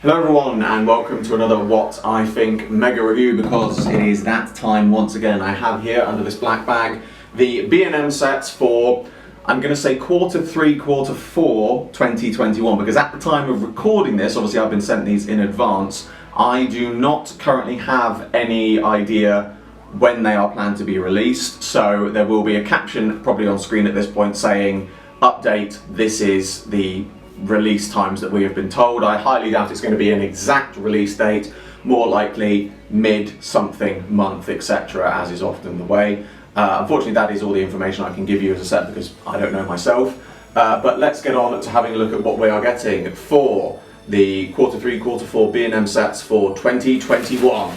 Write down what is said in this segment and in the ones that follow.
Hello everyone and welcome to another What I Think mega review, because it is that time once again. I have here under this black bag the B&M sets for, I'm going to say Q3, Q4 2021, because at the time of recording this, obviously I've been sent these in advance, I do not currently have any idea when they are planned to be released, so there will be a caption probably on screen at this point saying, update, this is the release times that we have been told. I highly doubt it's going to be an exact release date, more likely mid something month, etc., as is often the way. Unfortunately, that is all the information I can give you, as I said, because I don't know myself. But let's get on to having a look at what we are getting for the Q3, Q4 B&M sets for 2021.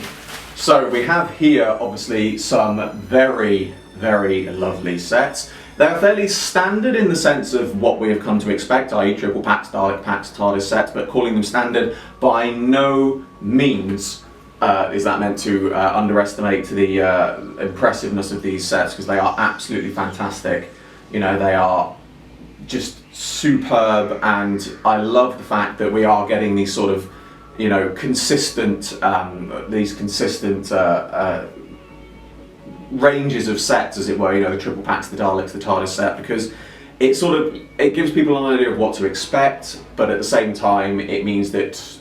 So we have here obviously some very, very lovely sets. They're fairly standard in the sense of what we have come to expect, i.e. triple packs, Dalek packs, TARDIS sets, but calling them standard by no means is that meant to underestimate the impressiveness of these sets, because they are absolutely fantastic. You know, they are just superb, and I love the fact that we are getting these sort of, you know, consistent, ranges of sets, as it were, you know, the triple packs, the Daleks, the TARDIS set, because it gives people an idea of what to expect, but at the same time it means that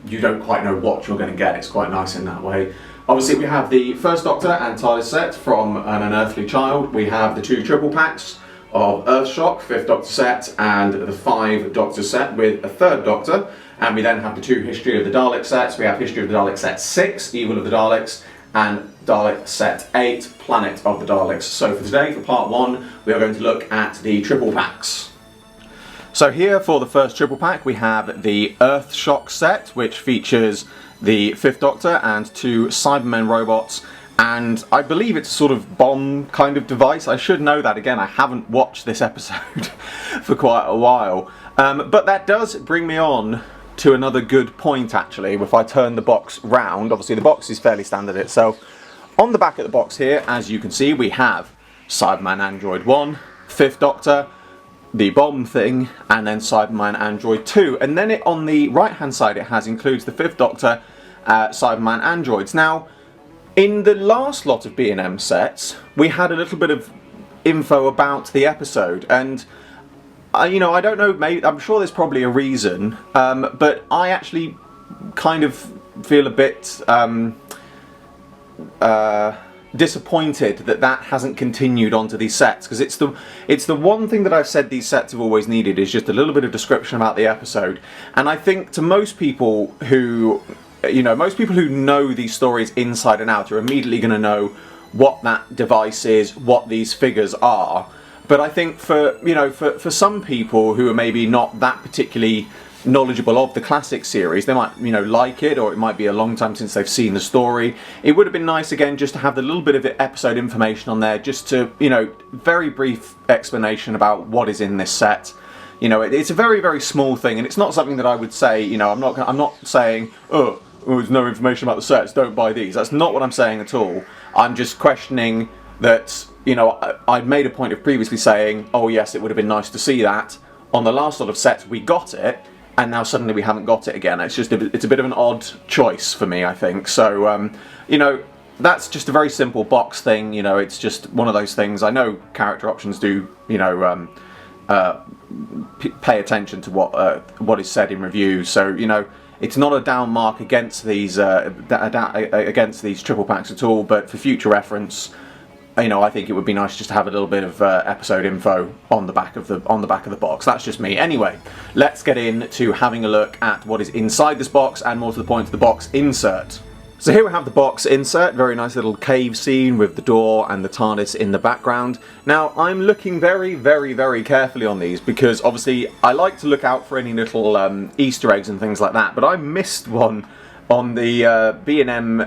you don't quite know what you're going to get. It's quite nice in that way. Obviously we have the First Doctor and TARDIS set from An Unearthly Child. We have the two triple packs of Earthshock, Fifth Doctor set, and the 5 Doctor set with a Third Doctor, and we then have the two History of the Dalek sets. We have History of the Dalek set 6, Evil of the Daleks, and Dalek set 8, Planet of the Daleks. So for today, for part 1, we are going to look at the triple packs. So here for the first triple pack we have the Earthshock set, which features the 5th Doctor and 2 Cybermen robots, and I believe it's a sort of bomb kind of device. I should know that, again, I haven't watched this episode for quite a while. But that does bring me on to another good point, actually. If I turn the box round, obviously the box is fairly standard itself. On the back of the box here, as you can see, we have Cyberman Android 1, 5th Doctor, the bomb thing, and then Cyberman Android 2. And then on the right hand side it includes the 5th Doctor, Cyberman androids. Now, in the last lot of B&M sets, we had a little bit of info about the episode, and you know, I don't know, maybe, I'm sure there's probably a reason, but I actually kind of feel a bit disappointed that hasn't continued onto these sets, because it's the one thing that I've said these sets have always needed, is just a little bit of description about the episode. And I think to most people who, you know, most people who know these stories inside and out are immediately going to know what that device is, what these figures are. But I think for, you know, for some people who are maybe not that particularly knowledgeable of the classic series, they might, you know, like it, or it might be a long time since they've seen the story. It would have been nice, again, just to have the little bit of episode information on there, just to, you know, very brief explanation about what is in this set. You know, it's a very, very small thing, and it's not something that I would say, you know, I'm not saying, oh, there's no information about the sets, don't buy these. That's not what I'm saying at all. I'm just questioning that, you know, I'd made a point of previously saying, oh yes, it would have been nice to see that. On the last lot of sets we got it, and now suddenly we haven't got it again. It's just it's a bit of an odd choice for me, I think. So, you know, that's just a very simple box thing. You know, it's just one of those things. I know character options do, you know, pay attention to what is said in reviews. So, you know, it's not a down mark against these triple packs at all. But for future reference, you know, I think it would be nice just to have a little bit of episode info on the back of the box. That's just me. Anyway, let's get into having a look at what is inside this box, and more to the point, the box insert. So here we have the box insert, very nice little cave scene with the door and the TARDIS in the background. Now, I'm looking very, very, very carefully on these, because obviously I like to look out for any little Easter eggs and things like that, but I missed one on the B&M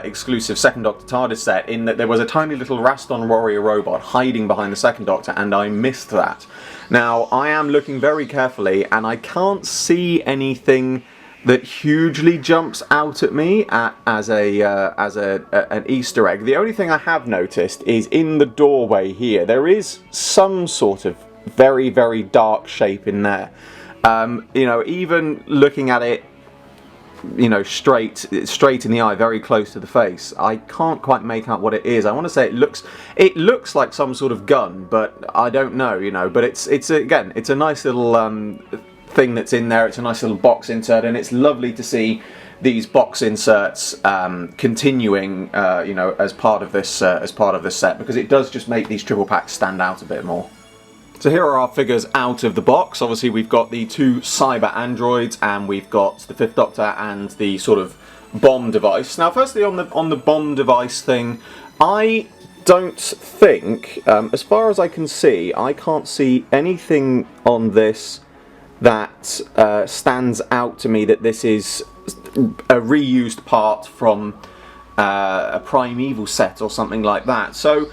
exclusive 2nd Doctor TARDIS set, in that there was a tiny little Raston warrior robot hiding behind the 2nd Doctor, and I missed that. Now, I am looking very carefully, and I can't see anything that hugely jumps out at me as an Easter egg. The only thing I have noticed is in the doorway here, there is some sort of very, very dark shape in there. You know, even looking at it you know, straight in the eye, very close to the face. I can't quite make out what it is. I want to say it looks like some sort of gun, but I don't know, you know. But it's again, it's a nice little thing that's in there. It's a nice little box insert, and it's lovely to see these box inserts continuing, you know, as part of this set, because it does just make these triple packs stand out a bit more. So here are our figures out of the box. Obviously we've got the 2 cyber androids, and we've got the 5th Doctor and the sort of bomb device. Now firstly on the bomb device thing, I don't think, as far as I can see, I can't see anything on this that stands out to me that this is a reused part from a Primeval set or something like that. So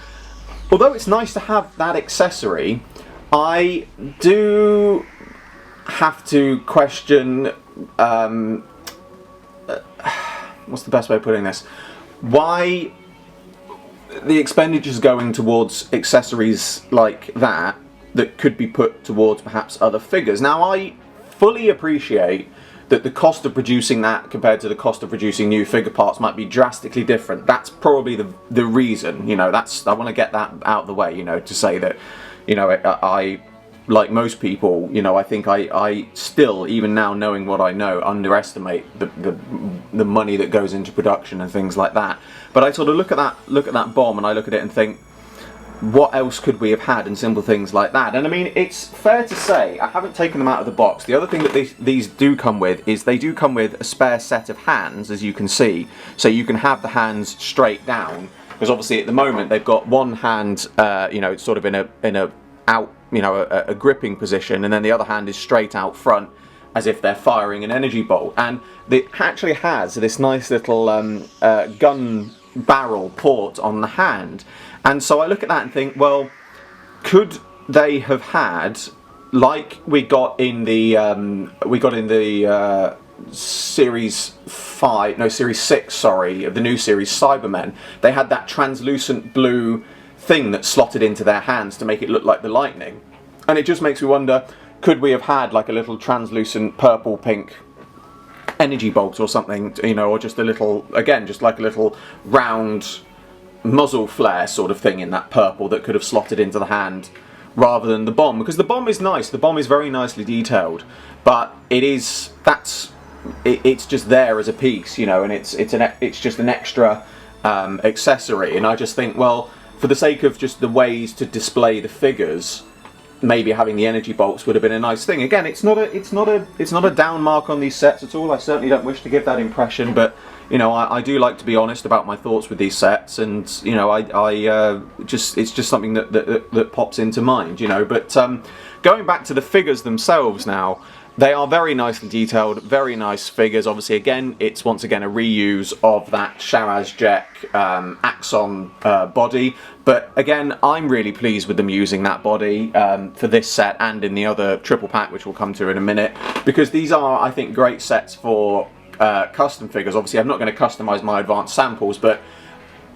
although it's nice to have that accessory, I do have to question, what's the best way of putting this, why the expenditure is going towards accessories like that could be put towards perhaps other figures. Now I fully appreciate that the cost of producing that compared to the cost of producing new figure parts might be drastically different. That's probably the reason, you know, I want to get that out of the way, you know, to say that, you know, I like most people, you know, I think I still, even now knowing what I know, underestimate the money that goes into production and things like that. But I sort of look at that bomb and I look at it and think, what else could we have had, and simple things like that. And I mean, it's fair to say, I haven't taken them out of the box. The other thing that these do come with is they do come with a spare set of hands, as you can see, so you can have the hands straight down. Because obviously at the moment they've got one hand, you know, sort of in a out, you know, a gripping position, and then the other hand is straight out front, as if they're firing an energy bolt. And it actually has this nice little gun barrel port on the hand. And so I look at that and think, well, could they have had, like we got in the Series 6, sorry, of the new series, Cybermen, they had that translucent blue thing that slotted into their hands to make it look like the lightning. And it just makes me wonder, could we have had like a little translucent purple pink energy bolt or something, you know, or just a little, again, just like a little round muzzle flare sort of thing in that purple that could have slotted into the hand rather than the bomb. Because the bomb is nice, the bomb is very nicely detailed, but it's just there as a piece, you know, and it's just an extra accessory. And I just think, well, for the sake of just the ways to display the figures, maybe having the energy bolts would have been a nice thing. Again, it's not a down mark on these sets at all. I certainly don't wish to give that impression, but you know, I do like to be honest about my thoughts with these sets, and you know, it's just something that pops into mind, you know. But going back to the figures themselves now, they are very nicely detailed, very nice figures. Obviously, again, it's once again a reuse of that Sharaz-Jek Axon body. But again, I'm really pleased with them using that body for this set and in the other triple pack, which we'll come to in a minute, because these are, I think, great sets for custom figures. Obviously, I'm not going to customize my advanced samples, but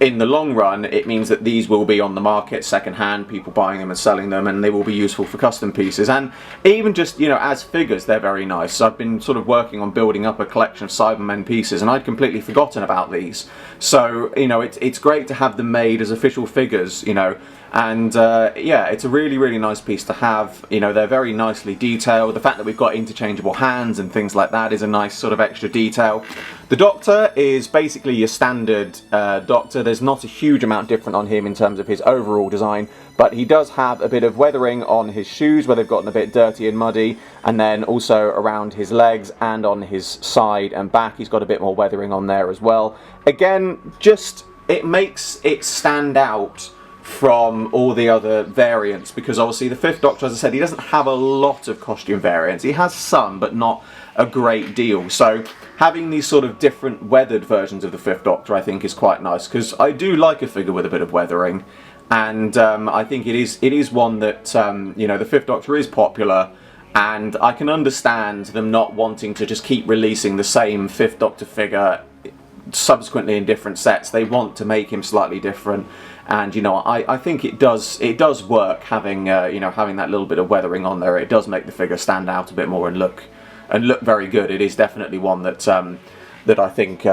in the long run, it means that these will be on the market second-hand, people buying them and selling them, and they will be useful for custom pieces. And even just, you know, as figures, they're very nice. So I've been sort of working on building up a collection of Cybermen pieces, and I'd completely forgotten about these. So, you know, it's great to have them made as official figures, you know. And yeah, it's a really, really nice piece to have. You know, they're very nicely detailed. The fact that we've got interchangeable hands and things like that is a nice sort of extra detail. The Doctor is basically your standard Doctor. There's not a huge amount different on him in terms of his overall design, but he does have a bit of weathering on his shoes where they've gotten a bit dirty and muddy, and then also around his legs and on his side and back he's got a bit more weathering on there as well. Again, just it makes it stand out from all the other variants, because obviously the Fifth Doctor, as I said, he doesn't have a lot of costume variants. He has some, but not a great deal. So having these sort of different weathered versions of the Fifth Doctor, I think, is quite nice, because I do like a figure with a bit of weathering, and I think it is one that you know, the Fifth Doctor is popular, and I can understand them not wanting to just keep releasing the same Fifth Doctor figure subsequently in different sets. They want to make him slightly different. And you know, I think it does work having you know, having that little bit of weathering on there. It does make the figure stand out a bit more and look very good. It is definitely one that that I think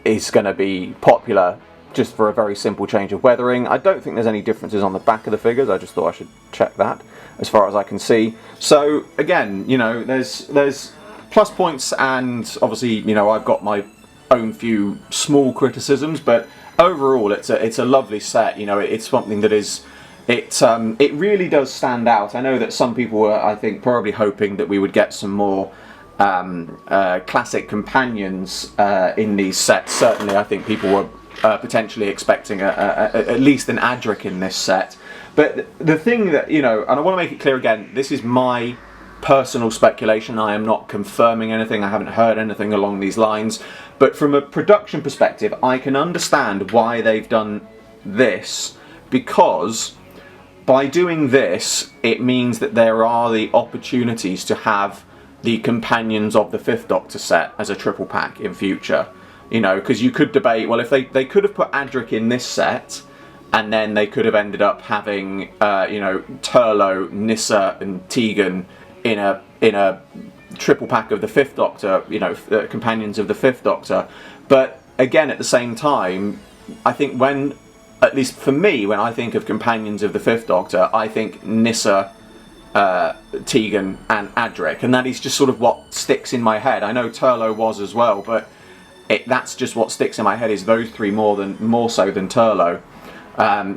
is going to be popular just for a very simple change of weathering. I don't think there's any differences on the back of the figures. I just thought I should check that as far as I can see. So again, you know, there's plus points, and obviously, you know, I've got my own few small criticisms, but overall it's a lovely set. You know, it's something that is, it really does stand out. I know that some people were, I think, probably hoping that we would get some more classic companions in these sets. Certainly I think people were potentially expecting at least an Adric in this set. But the thing that, you know, and I want to make it clear again, this is my personal speculation. I am not confirming anything. I haven't heard anything along these lines. But from a production perspective, I can understand why they've done this, because by doing this, it means that there are the opportunities to have the companions of the Fifth Doctor set as a triple pack in future. You know, because you could debate, well, if they could have put Adric in this set, and then they could have ended up having, you know, Turlo, Nyssa, and Tegan in a triple pack of the Fifth Doctor, you know, companions of the Fifth Doctor. But again, at the same time, I think when, at least for me, when I think of companions of the Fifth Doctor, I think Nyssa, Tegan, and Adric, and that is just sort of what sticks in my head. I know Turlo was as well, but that's just what sticks in my head, is those three more so than Turlo.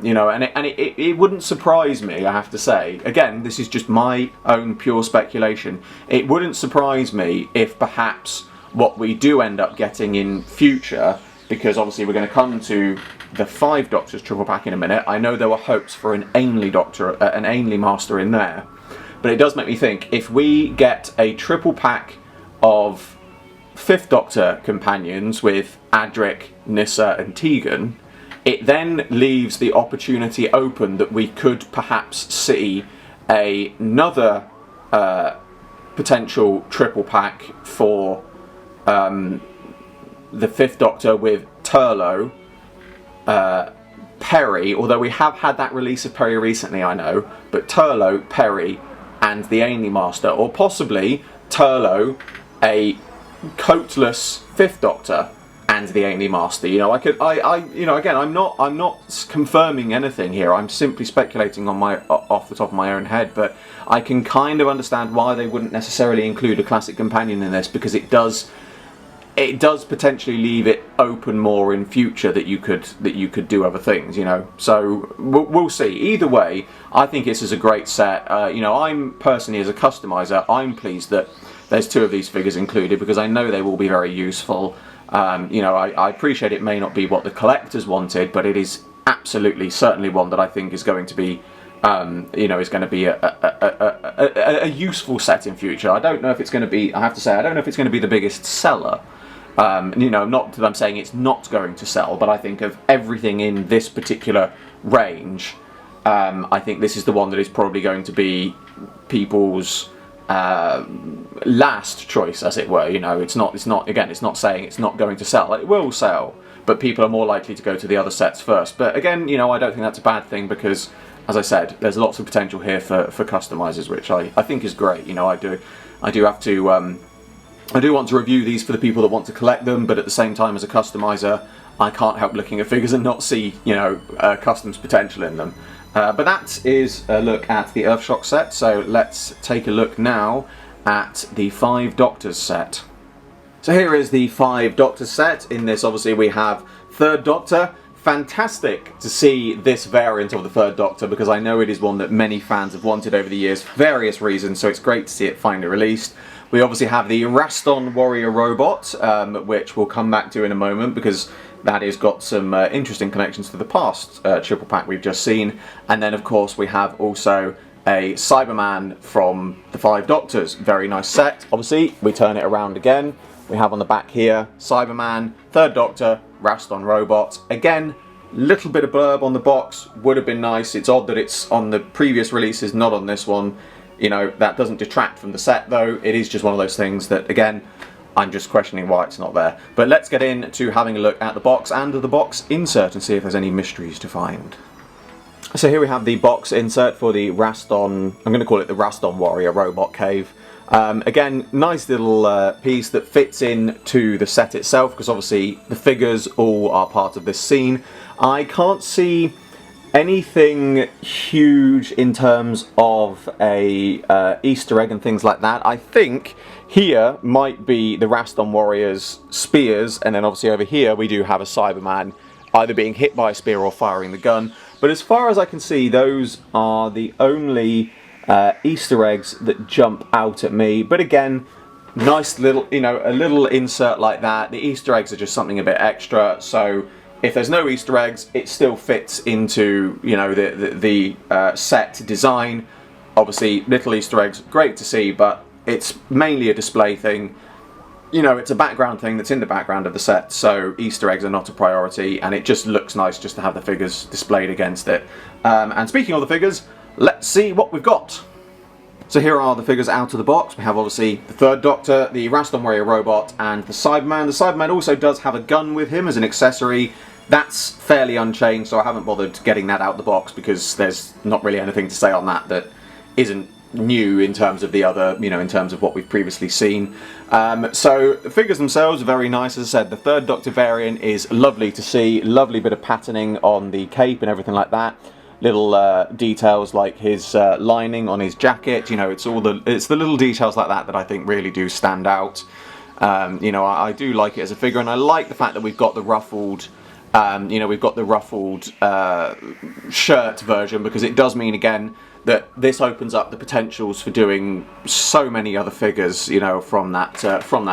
You know, and it wouldn't surprise me, I have to say. Again, this is just my own pure speculation. It wouldn't surprise me if perhaps what we do end up getting in future, because obviously we're going to come to the Five Doctors triple pack in a minute. I know there were hopes for an Ainley Doctor, an Ainley Master in there, but it does make me think, if we get a triple pack of Fifth Doctor companions with Adric, Nyssa, and Tegan, it then leaves the opportunity open that we could perhaps see another potential triple pack for the Fifth Doctor with Turlo, Perry, although we have had that release of Perry recently, I know, but Turlo, Perry, and the Ainley Master, or possibly Turlo, a coatless Fifth Doctor, and the Ainley Master. You know, you know, again, I'm not confirming anything here. I'm simply speculating on off the top of my own head. But I can kind of understand why they wouldn't necessarily include a classic companion in this, because it does potentially leave it open more in future that you could do other things. You know, so we'll see. Either way, I think this is a great set. You know, I'm personally, as a customizer, I'm pleased that there's two of these figures included, because I know they will be very useful. You know, I appreciate it may not be what the collectors wanted, but it is absolutely, certainly one that I think is going to be, you know, is going to be a useful set in future. I don't know if it's going to be, I have to say, I don't know if it's going to be the biggest seller. You know, not that I'm saying it's not going to sell, but I think of everything in this particular range, I think this is the one that is probably going to be people's last choice, as it were. You know, it's not again, it's not saying it's not going to sell. It will sell, but people are more likely to go to the other sets first. But again, you know, I don't think that's a bad thing, because, as I said, there's lots of potential here for customizers, which I think is great. You know, I do have to I do want to review these for the people that want to collect them, but at the same time, as a customizer, I can't help looking at figures and not see, you know, customs potential in them. But that is a look at the Earthshock set, so let's take a look now at the Five Doctors set. So here is the Five Doctors set. In this, obviously, we have Third Doctor. Fantastic to see this variant of the Third Doctor, because I know it is one that many fans have wanted over the years for various reasons, so it's great to see it finally released. We obviously have the Raston Warrior Robot, which we'll come back to in a moment, because that has got some interesting connections to the past triple pack we've just seen. And then, of course, we have also a Cyberman from the Five Doctors. Very nice set. Obviously, we turn it around again. We have on the back here, Cyberman, Third Doctor, Raston Robot. Again, little bit of blurb on the box. Would have been nice. It's odd that it's on the previous releases, not on this one. You know, that doesn't detract from the set, though. It is just one of those things that, again, I'm just questioning why it's not there. But let's get into having a look at the box and the box insert and see if there's any mysteries to find. So here we have the box insert for the Raston, I'm going to call it the Raston Warrior Robot Cave. Again, nice little piece that fits in to the set itself, because obviously the figures all are part of this scene. I can't see anything huge in terms of a Easter egg and things like that. I think here might be the Raston Warriors' spears, and then obviously over here we do have a Cyberman either being hit by a spear or firing the gun. But as far as I can see, those are the only Easter eggs that jump out at me. But again, nice little, you know, a little insert like that. The Easter eggs are just something a bit extra, so if there's no Easter eggs, it still fits into, you know, the set design. Obviously, little Easter eggs, great to see, but it's mainly a display thing. You know, it's a background thing that's in the background of the set, so Easter eggs are not a priority, and it just looks nice just to have the figures displayed against it. And speaking of the figures, let's see what we've got. So here are the figures out of the box. We have obviously the Third Doctor, the Raston Warrior Robot, and the Cyberman. The Cyberman also does have a gun with him as an accessory. That's fairly unchanged, so I haven't bothered getting that out of the box because there's not really anything to say on that that isn't new in terms of the other, you know, in terms of what we've previously seen. So the figures themselves are very nice. As I said, the Third Doctor variant is lovely to see. Lovely bit of patterning on the cape and everything like that. Little details like his lining on his jacket. You know, it's the little details like that that I think really do stand out. You know, I do like it as a figure, and I like the fact that we've got the ruffled. You know, we've got the ruffled shirt version, because it does mean again that this opens up the potentials for doing so many other figures, you know, from that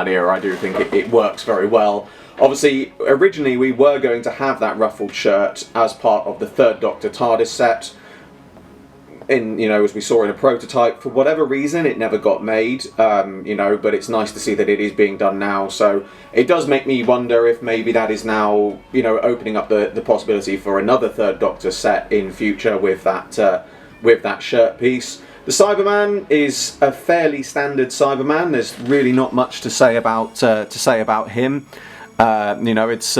era. I do think it works very well. Obviously, originally we were going to have that ruffled shirt as part of the Third Doctor TARDIS set. You know, as we saw in a prototype, for whatever reason it never got made, you know, but it's nice to see that it is being done now, so it does make me wonder if maybe that is now, you know, opening up the possibility for another Third Doctor set in future with that shirt piece. The Cyberman is a fairly standard Cyberman. There's really not much to say about him. You know, it's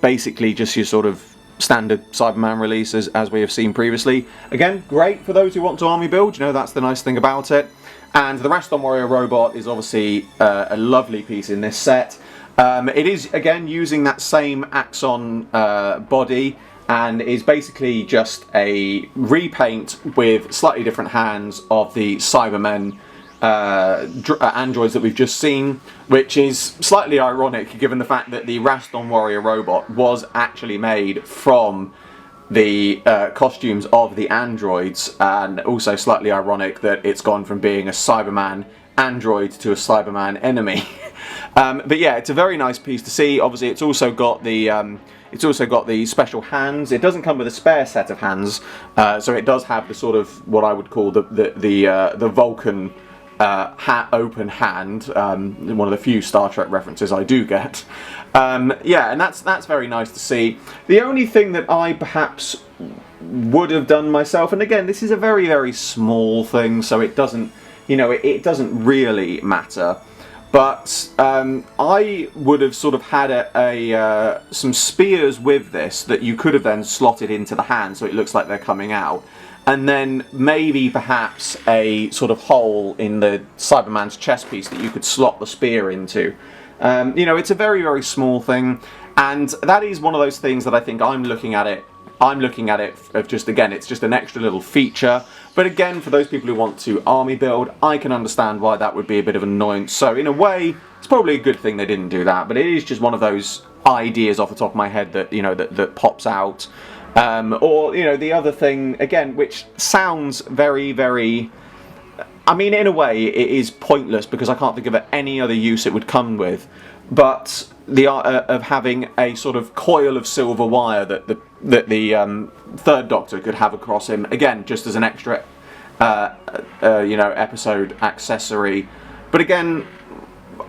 basically just your sort of standard Cyberman releases as we have seen previously. Again, great for those who want to army build, you know, that's the nice thing about it. And the Raston Warrior Robot is obviously a lovely piece in this set. It is, again, using that same Axon body, and is basically just a repaint with slightly different hands of the Cybermen androids that we've just seen, which is slightly ironic given the fact that the Raston Warrior Robot was actually made from the costumes of the androids, and also slightly ironic that it's gone from being a Cyberman android to a Cyberman enemy. But yeah, it's a very nice piece to see. Obviously, it's also got the special hands. It doesn't come with a spare set of hands, so it does have the sort of what I would call the Vulcan open hand, one of the few Star Trek references I do get. Yeah, and that's very nice to see. The only thing that I perhaps would have done myself, and again, this is a very, very small thing, so it doesn't, you know, it doesn't really matter. But I would have sort of had some spears with this that you could have then slotted into the hand so it looks like they're coming out. And then maybe perhaps a sort of hole in the Cyberman's chest piece that you could slot the spear into. You know, it's a very, very small thing. And that is one of those things that I think I'm looking at it of just, again, it's just an extra little feature. But again, for those people who want to army build, I can understand why that would be a bit of an annoyance. So in a way, it's probably a good thing they didn't do that. But it is just one of those ideas off the top of my head that, you know, that pops out. Or, you know, the other thing, again, which sounds very, very... I mean, in a way, it is pointless because I can't think of any other use it would come with. But the art of having a sort of coil of silver wire that the Third Doctor could have across him, again, just as an extra, you know, episode accessory. But again,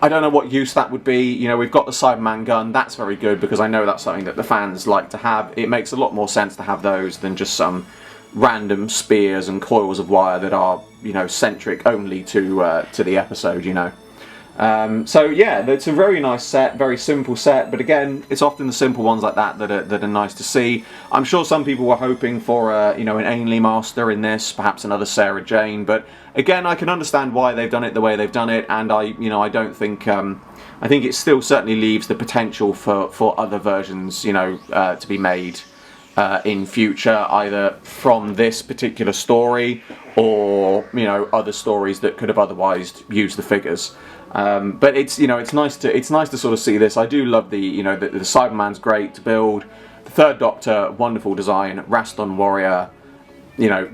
I don't know what use that would be. You know, we've got the Cyberman gun. That's very good because I know that's something that the fans like to have. It makes a lot more sense to have those than just some random spears and coils of wire that are, you know, centric only to the episode, you know. So yeah, it's a very nice set, very simple set, but again, it's often the simple ones like that that are nice to see. I'm sure some people were hoping for an Ainley Master in this, perhaps another Sarah Jane, but again, I can understand why they've done it the way they've done it, and I don't think I think it still certainly leaves the potential for other versions, to be made in future, either from this particular story or other stories that could have otherwise used the figures. But it's nice to sort of see this. I do love the Cyberman's great to build. The Third Doctor, wonderful design. Raston Warrior,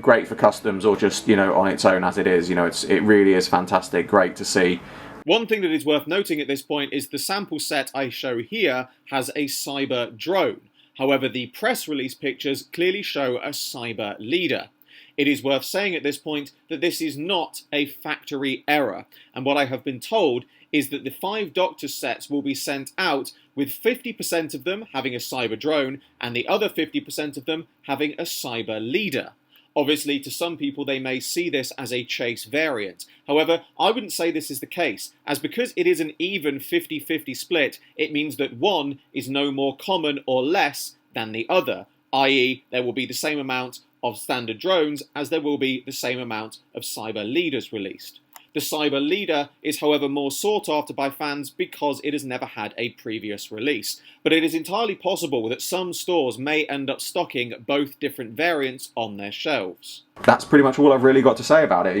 great for customs or just on its own as it is. It really is fantastic. Great to see. One thing that is worth noting at this point is the sample set I show here has a cyber drone. However, the press release pictures clearly show a cyber leader. It is worth saying at this point that this is not a factory error, and what I have been told is that the 5 Doctor sets will be sent out with 50% of them having a cyber drone and the other 50% of them having a cyber leader. Obviously, to some people, they may see this as a chase variant. However, I wouldn't say this is the case, as because it is an even 50-50 split, it means that one is no more common or less than the other, i.e. there will be the same amount of standard drones as there will be the same amount of cyber leaders released. The cyber leader is however more sought after by fans because it has never had a previous release, but it is entirely possible that some stores may end up stocking both different variants on their shelves. That's pretty much all I've really got to say about it.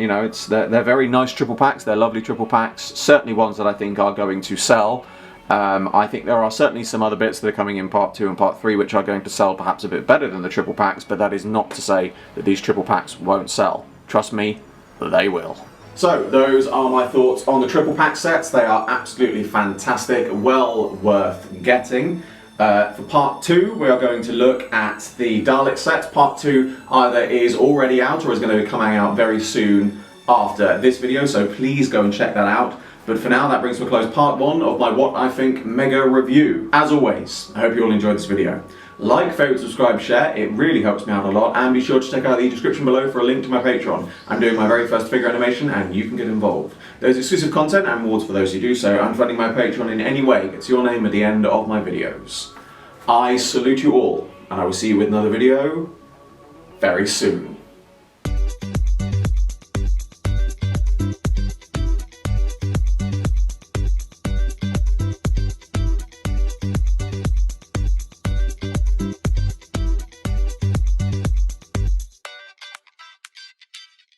They're very nice triple packs, they're lovely triple packs, certainly ones that I think are going to sell. I think there are certainly some other bits that are coming in Part 2 and Part 3 which are going to sell perhaps a bit better than the triple packs, but that is not to say that these triple packs won't sell. Trust me, they will. So, those are my thoughts on the triple pack sets. They are absolutely fantastic, well worth getting. For Part 2, we are going to look at the Dalek set. Part 2 either is already out or is going to be coming out very soon after this video, so please go and check that out. But for now, that brings to a close Part 1 of my What I Think Mega Review. As always, I hope you all enjoyed this video. Like, favourite, subscribe, share, it really helps me out a lot, and be sure to check out the description below for a link to my Patreon. I'm doing my very first figure animation and you can get involved. There's exclusive content and rewards for those who do so, and funding my Patreon in any way gets your name at the end of my videos. I salute you all, and I will see you with another video very soon.